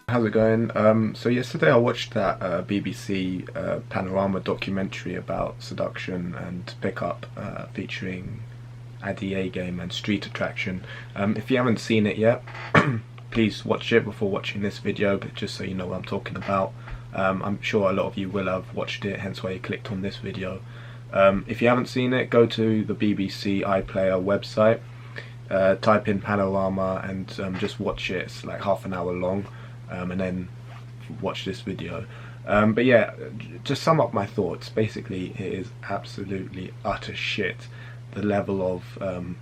How's it going? So yesterday I watched that BBC Panorama documentary about seduction and pickup featuring Addy, A-Game and Street Attraction. If you haven't seen it yet, please watch it before watching this video, but just so you know what I'm talking about. I'm sure a lot of you will have watched it, hence why you clicked on this video. If you haven't seen it, go to the BBC iPlayer website, type in Panorama and just watch it. It's like half an hour long. And then watch this video. But yeah, just sum up my thoughts. Basically, it is absolutely utter shit. The level of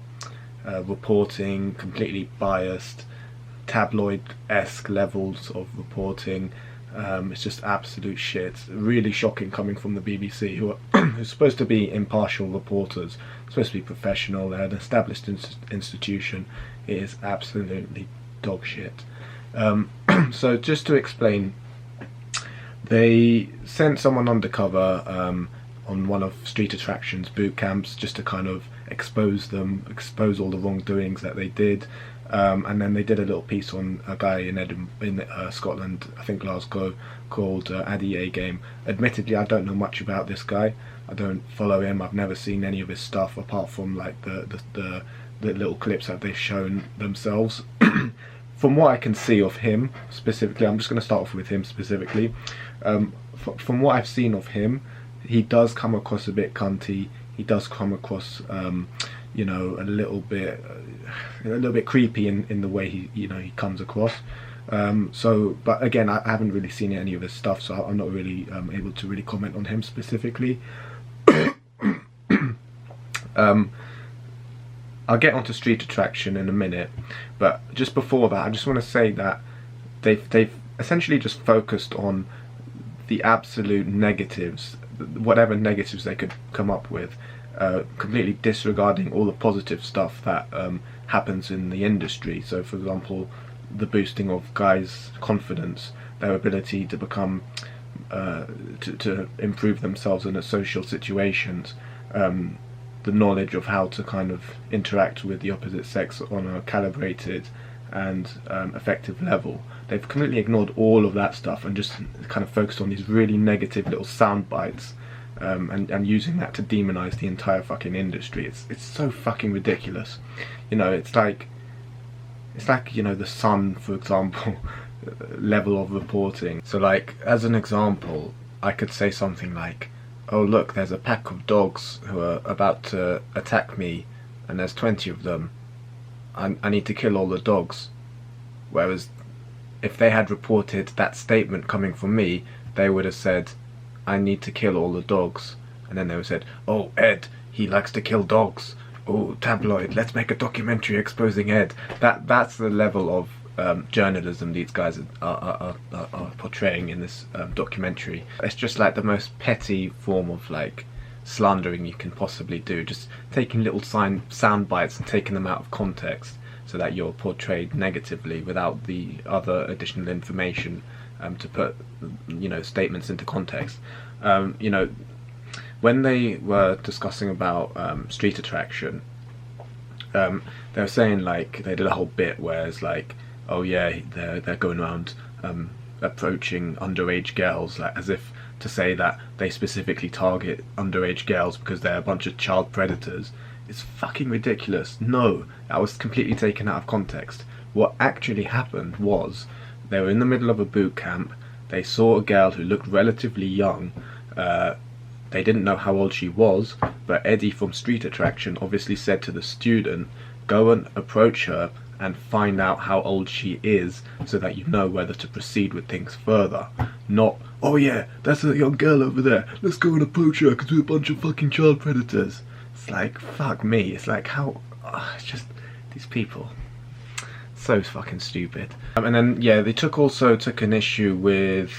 reporting, completely biased, tabloid-esque levels of reporting. It's just absolute shit. Really shocking coming from the BBC, who are supposed to be impartial reporters, supposed to be professional. They're an established institution. It is absolutely dog shit. So just to explain, they sent someone undercover on one of Street Attraction's boot camps just to kind of expose all the wrongdoings that they did, and then they did a little piece on a guy in Scotland, I think Glasgow, called Addy, A-Game. Admittedly, I don't know much about this guy. I don't follow him. I've never seen any of his stuff apart from like the little clips that they've shown themselves. From what I can see of him specifically, I'm just going to start off with him specifically. From what I've seen of him, he does come across a bit cunty. He does come across, you know, a little bit creepy in the way he comes across. But again, I haven't really seen any of his stuff, so I'm not really able to really comment on him specifically. I'll get onto Street Attraction in a minute, but just before that, I just want to say that they've essentially just focused on the absolute negatives, whatever negatives they could come up with, completely disregarding all the positive stuff that happens in the industry. So, for example, the boosting of guys' confidence, their ability to become, to improve themselves in social situations. The knowledge of how to kind of interact with the opposite sex on a calibrated and effective level. They've completely ignored all of that stuff and just kind of focused on these really negative little sound bites, and using that to demonize the entire fucking industry. It's so fucking ridiculous. You know, it's like you know, the Sun, for example, level of reporting. So like, as an example, I could say something like, oh look, there's a pack of dogs who are about to attack me and there's 20 of them. I need to kill all the dogs. Whereas if they had reported that statement coming from me, they would have said, I need to kill all the dogs. And then they would have said, oh, Ed, he likes to kill dogs. Oh, tabloid, let's make a documentary exposing Ed. That's the level of journalism these guys are portraying in this documentary. It's just like the most petty form of like slandering you can possibly do, just taking little sound bites and taking them out of context so that you're portrayed negatively without the other additional information to put, you know, statements into context. You know, when they were discussing about Street Attraction, they were saying, like, they did a whole bit where it's like, oh yeah, they're going around approaching underage girls, like as if to say that they specifically target underage girls because they're a bunch of child predators. It's fucking ridiculous. No, that was completely taken out of context. What actually happened was, they were in the middle of a boot camp, they saw a girl who looked relatively young, they didn't know how old she was, but Eddie from Street Attraction obviously said to the student, go and approach her and find out how old she is so that you know whether to proceed with things further. Not, oh yeah, that's a young girl over there, let's go and approach her because we're a bunch of fucking child predators. It's like, fuck me. It's like, how, it's just, these people, so fucking stupid. And then yeah, they also took an issue with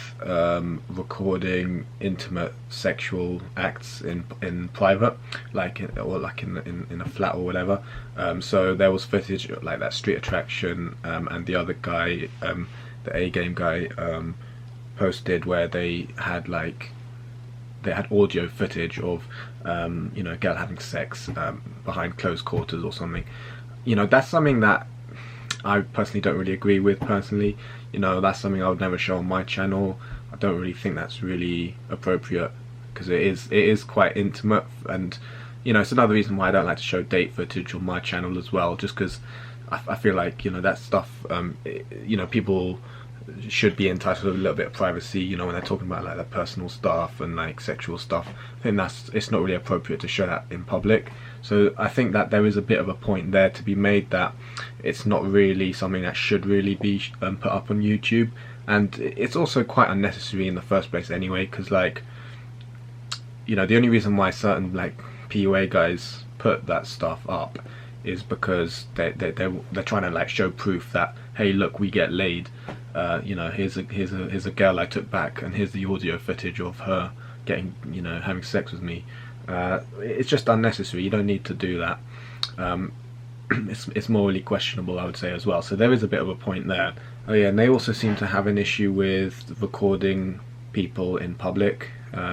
recording intimate sexual acts in private, like in a flat or whatever. So there was footage like that Street Attraction and the other guy, the A-Game guy, posted where they had audio footage of you know, a girl having sex behind closed quarters or something. You know, that's something that I personally don't really agree with personally. You know, that's something I would never show on my channel. I don't really think that's really appropriate, because it is quite intimate, and you know, it's another reason why I don't like to show date footage on my channel as well, just because I feel like, you know, that stuff, you know, people should be entitled to a little bit of privacy, you know, when they're talking about like their personal stuff and like sexual stuff. I think it's not really appropriate to show that in public. So I think that there is a bit of a point there to be made, that it's not really something that should really be put up on YouTube, and it's also quite unnecessary in the first place anyway, because like, you know, the only reason why certain like PUA guys put that stuff up is because they're trying to like show proof that, hey, look, we get laid. You know, here's a girl I took back, and here's the audio footage of her getting, you know, having sex with me. It's just unnecessary. You don't need to do that. It's morally questionable, I would say, as well. So there is a bit of a point there. Oh yeah, and they also seem to have an issue with recording people in public.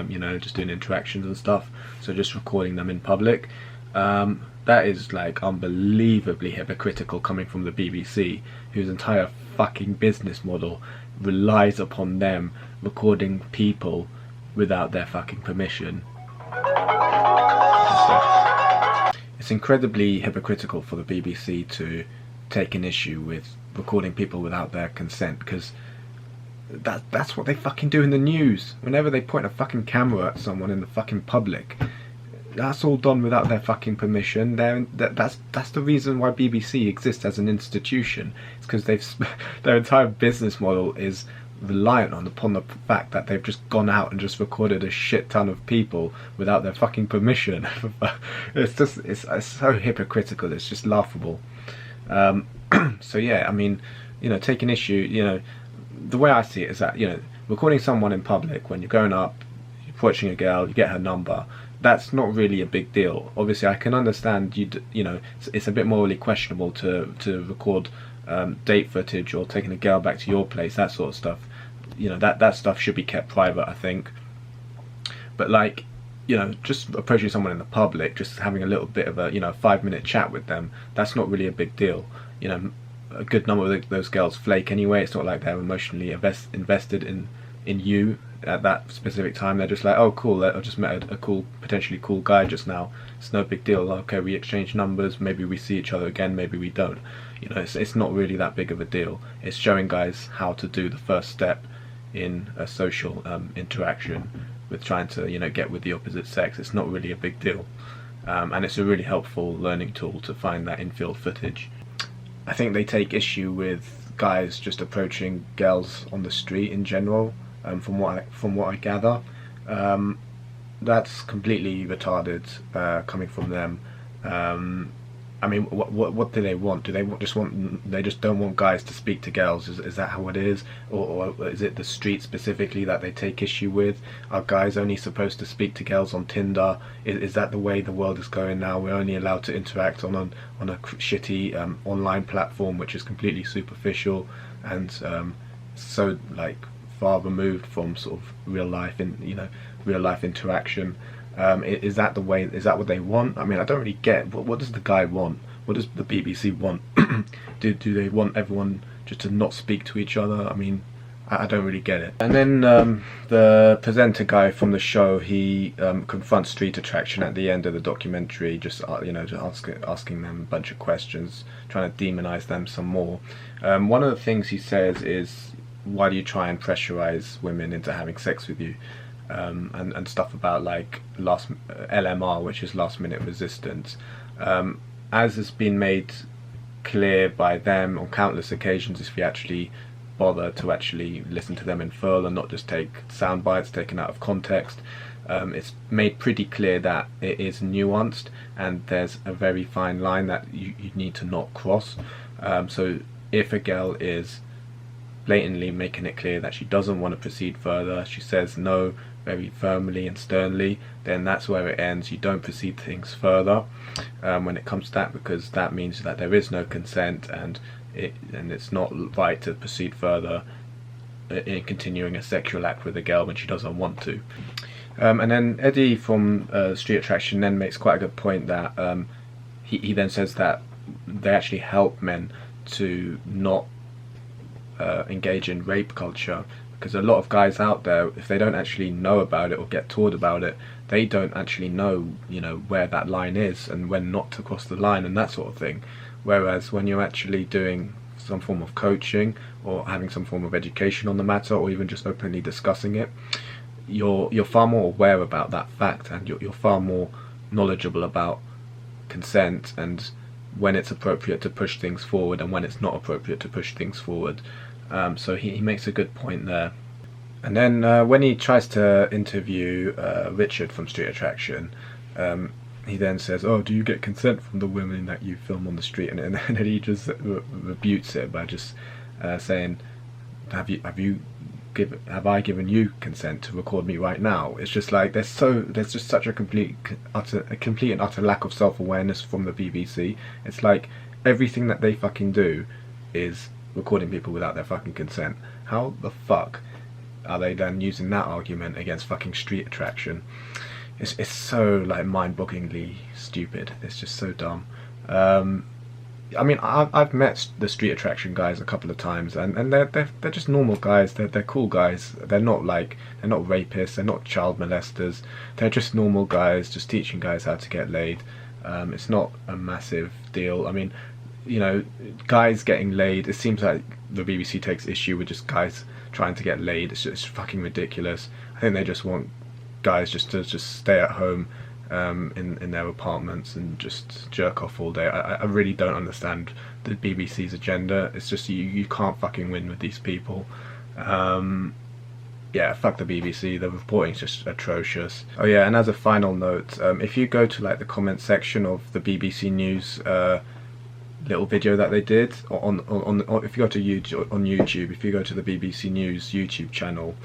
You know, just doing interactions and stuff. So just recording them in public. That is like unbelievably hypocritical coming from the BBC, whose entire fucking business model relies upon them recording people without their fucking permission. It's incredibly hypocritical for the BBC to take an issue with recording people without their consent, because that's what they fucking do in the news. Whenever they point a fucking camera at someone in the fucking public, that's all done without their fucking permission. That's the reason why BBC exists as an institution. It's because their entire business model is reliant upon the fact that they've just gone out and just recorded a shit ton of people without their fucking permission. it's so hypocritical. It's just laughable. So yeah, I mean, you know, take an issue. You know, the way I see it is that, you know, recording someone in public when you're going up, you're approaching a girl, you get her number. That's not really a big deal. Obviously, I can understand you know, it's a bit morally questionable to record date footage or taking a girl back to your place, that sort of stuff. You know, that stuff should be kept private, I think. But like, you know, just approaching someone in the public, just having a little bit of a, you know, 5-minute chat with them, that's not really a big deal. You know, a good number of those girls flake anyway. It's not like they're emotionally invested in you at that specific time. They're just like, oh cool, I just met a cool, potentially cool guy just now, it's no big deal. Okay, we exchange numbers, maybe we see each other again, maybe we don't. You know, it's not really that big of a deal. It's showing guys how to do the first step in a social interaction with trying to, you know, get with the opposite sex. It's not really a big deal, and it's a really helpful learning tool to find that infield footage. I think they take issue with guys just approaching girls on the street in general. From what I gather, that's completely retarded coming from them. I mean, what do they want? Do they just don't want guys to speak to girls? Is that how it is, or is it the street specifically that they take issue with? Are guys only supposed to speak to girls on Tinder? Is that the way the world is going now? We're only allowed to interact on a shitty online platform, which is completely superficial and so like far removed from sort of real life interaction. Is that the way? Is that what they want? I mean, I don't really get what does the guy want? What does the BBC want? do they want everyone just to not speak to each other? I mean, I don't really get it. And then the presenter guy from the show, he confronts Street Attraction at the end of the documentary, just you know, just asking them a bunch of questions, trying to demonize them some more. One of the things he says is, why do you try and pressurize women into having sex with you? And stuff about like LMR, which is last minute resistance. As has been made clear by them on countless occasions, if you actually bother to actually listen to them in full and not just take sound bites taken out of context, it's made pretty clear that it is nuanced and there's a very fine line that you need to not cross. So if a girl is blatantly making it clear that she doesn't want to proceed further, she says no very firmly and sternly, then that's where it ends. You don't proceed things further when it comes to that, because that means that there is no consent, and it's not right to proceed further in continuing a sexual act with a girl when she doesn't want to. And then Eddie from Street Attraction then makes quite a good point that he then says that they actually help men to not engage in rape culture, because a lot of guys out there, if they don't actually know about it or get taught about it, they don't actually know, you know, where that line is and when not to cross the line and that sort of thing. Whereas when you're actually doing some form of coaching or having some form of education on the matter, or even just openly discussing it, you're far more aware about that fact, and you're far more knowledgeable about consent and when it's appropriate to push things forward and when it's not appropriate to push things forward. So he makes a good point there. And then when he tries to interview Richard from Street Attraction, he then says, "Oh, do you get consent from the women that you film on the street?" And then he just rebutes it by just saying, "Have I given you consent to record me right now?" It's just like there's just such a complete and utter lack of self-awareness from the BBC. It's like everything that they fucking do is recording people without their fucking consent. How the fuck are they then using that argument against fucking Street Attraction? It's so like mind-bogglingly stupid. It's just so dumb. I mean, I've met the Street Attraction guys a couple of times, and they're just normal guys. They're cool guys. They're not rapists. They're not child molesters. They're just normal guys, just teaching guys how to get laid. It's not a massive deal. I mean, you know, guys getting laid. It seems like the BBC takes issue with just guys trying to get laid. It's just fucking ridiculous. I think they just want guys to stay at home in their apartments and just jerk off all day. I really don't understand the BBC's agenda. It's just you can't fucking win with these people. Yeah, fuck the BBC. The reporting's just atrocious. Oh yeah, and as a final note, if you go to like the comment section of the BBC News little video that they did on if you go to YouTube, if you go to the BBC News YouTube channel,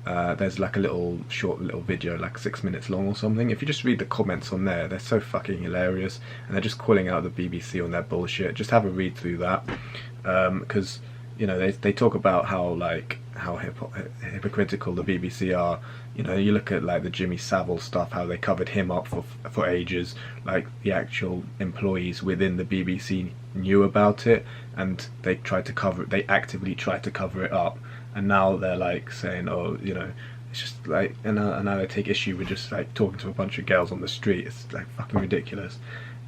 there's like a short little video, like 6 minutes long or something. If you just read the comments on there, they're so fucking hilarious, and they're just calling out the BBC on their bullshit. Just have a read through that, because you know they talk about how hypocritical the BBC are. You know, you look at like the Jimmy Savile stuff, how they covered him up for ages. Like the actual employees within the BBC knew about it, and they actively tried to cover it up. And now they're like saying, oh, you know, it's just like, and now they take issue with just like talking to a bunch of girls on the street. It's like fucking ridiculous.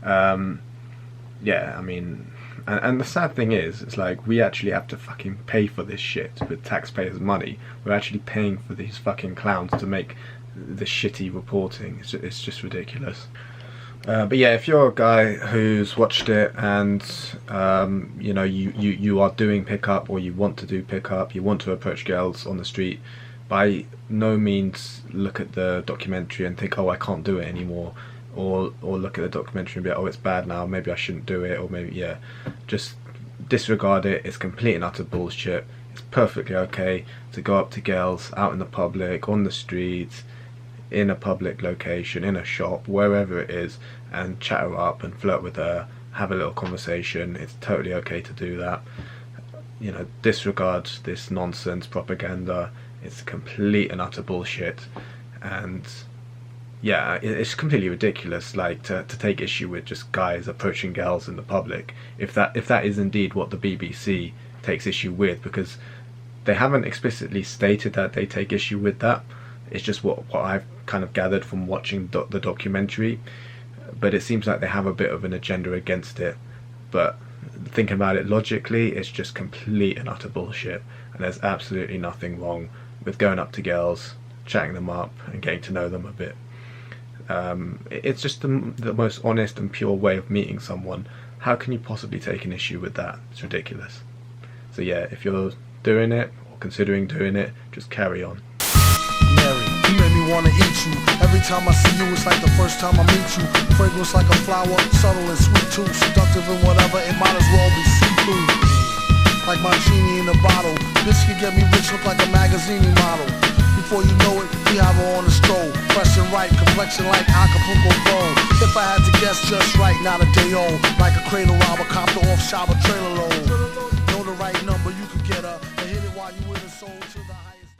Yeah, I mean, and the sad thing is, it's like we actually have to fucking pay for this shit with taxpayers' money. We're actually paying for these fucking clowns to make this shitty reporting. It's just ridiculous. But yeah, if you're a guy who's watched it and you know you are doing pickup, or you want to do pickup, you want to approach girls on the street, by no means look at the documentary and think, oh, I can't do it anymore, or look at the documentary and be like, oh, it's bad now, maybe I shouldn't do it, or maybe, yeah, just disregard it. It's complete and utter bullshit. It's perfectly okay to go up to girls out in the public, on the streets, in a public location, in a shop, wherever it is, and chat her up and flirt with her, have a little conversation. It's totally okay to do that. You know, disregard this nonsense propaganda. It's complete and utter bullshit, and yeah, it's completely ridiculous, like to take issue with just guys approaching girls in the public, if that is indeed what the BBC takes issue with, because they haven't explicitly stated that they take issue with that. It's just what I've kind of gathered from watching the documentary, but it seems like they have a bit of an agenda against it. But thinking about it logically, it's just complete and utter bullshit, and there's absolutely nothing wrong with going up to girls, chatting them up and getting to know them a bit. It's just the most honest and pure way of meeting someone. How can you possibly take an issue with that? It's ridiculous. So yeah, if you're doing it or considering doing it, just carry on. Mary, you made me wanna eat you. Every time I see you, it's like the first time I meet you. Fragrance like a flower, subtle and sweet too. Seductive and whatever, it might as well be see-through. Like my genie in a bottle. This could get me rich, look like a magazine model. Before you know it, we have her on a stroll. Fresh and right, complexion like Acapulco gold. If I had to guess just right, not a day old. Like a cradle robber, copter off shop, a trailer load.